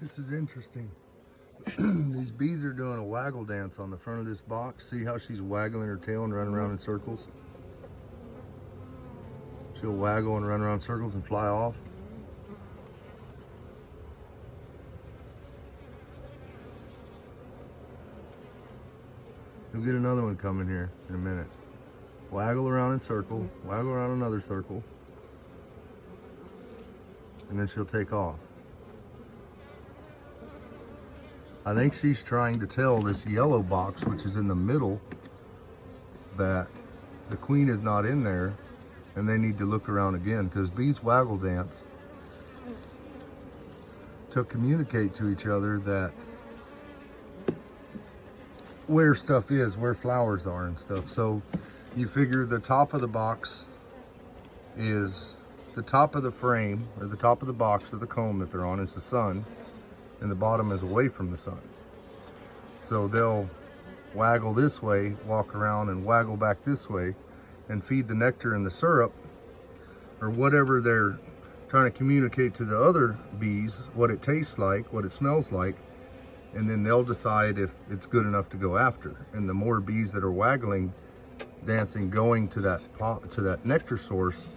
This is interesting. These bees are doing a waggle dance on the front of this box. See how she's waggling her tail and running around in circles? She'll waggle and run around in circles and fly off. You'll get another one coming here in a minute. Waggle around in circle, waggle around another circle, and then she'll take off. I think she's trying to tell this yellow box, which is in the middle, that the queen is not in there and they need to look around again, because bees waggle dance to communicate to each other that where stuff is, where flowers are and stuff. So you figure the top of the box is the top of the frame, or the top of the box or the comb that they're on is the sun, and the bottom is away from the sun. So they'll waggle this way, walk around and waggle back this way, and feed the nectar and the syrup, or whatever they're trying to communicate to the other bees, what it tastes like, what it smells like, and then they'll decide if it's good enough to go after. And the more bees that are waggling, dancing, going to that nectar source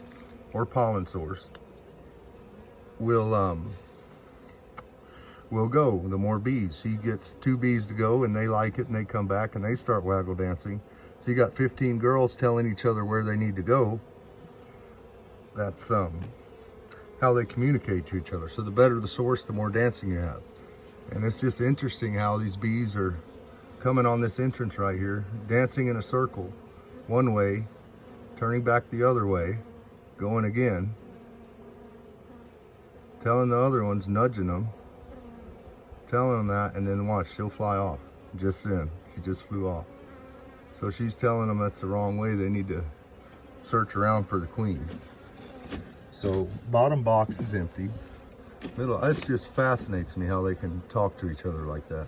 or pollen source will go. The more bees. She gets 2 bees to go and they like it and they come back and they start waggle dancing. So you got 15 girls telling each other where they need to go. That's how they communicate to each other. So the better the source, the more dancing you have. And it's just interesting how these bees are coming on this entrance right here, dancing in a circle one way, turning back the other way, going again, telling the other ones, nudging them, telling them that, and then watch, she'll fly off. Just then, she just flew off. So she's telling them that's the wrong way, they need to search around for the queen. So bottom box is empty. Middle, it just fascinates me how they can talk to each other like that.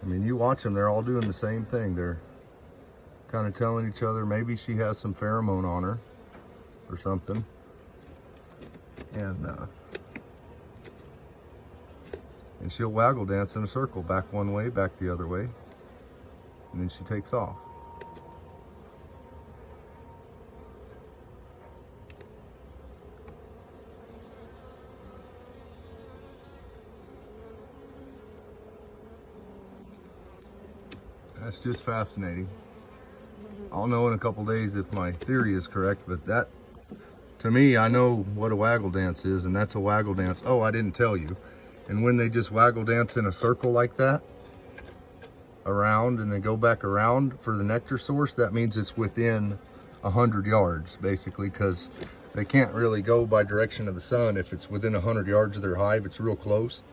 I mean, you watch them, they're all doing the same thing. They're kind of telling each other, maybe she has some pheromone on her or something. And she'll waggle dance in a circle, back one way, back the other way, and then she takes off. That's just fascinating. I'll know in a couple days if my theory is correct, but that, to me, I know what a waggle dance is, and that's a waggle dance. Oh, I didn't tell you. And when they just waggle dance in a circle like that, around, and then go back around for the nectar source, that means it's within 100 yards, basically, because they can't really go by direction of the sun. If it's within 100 yards of their hive, it's real close.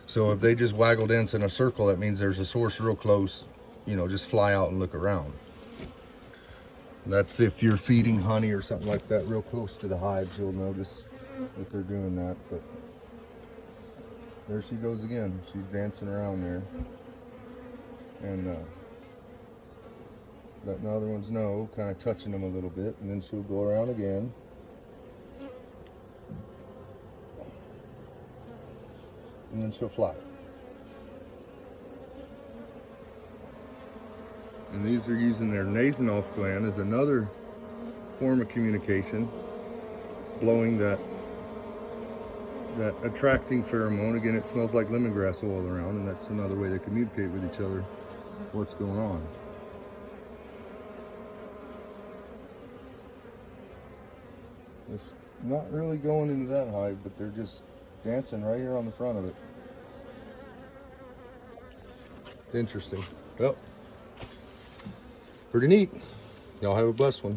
So if they just waggle dance in a circle, that means there's a source real close. You know, just fly out and look around. That's if you're feeding honey or something like that real close to the hives, you'll notice that they're doing that. But there she goes again. She's dancing around there. And letting the other ones know, kind of touching them a little bit, and then she'll go around again. And then she'll fly. And these are using their nasal gland as another form of communication, blowing that attracting pheromone. Again, it smells like lemongrass all around, and that's another way they communicate with each other what's going on. It's not really going into that hive, but they're just dancing right here on the front of it. It's interesting. Well, pretty neat. Y'all have a blessed one.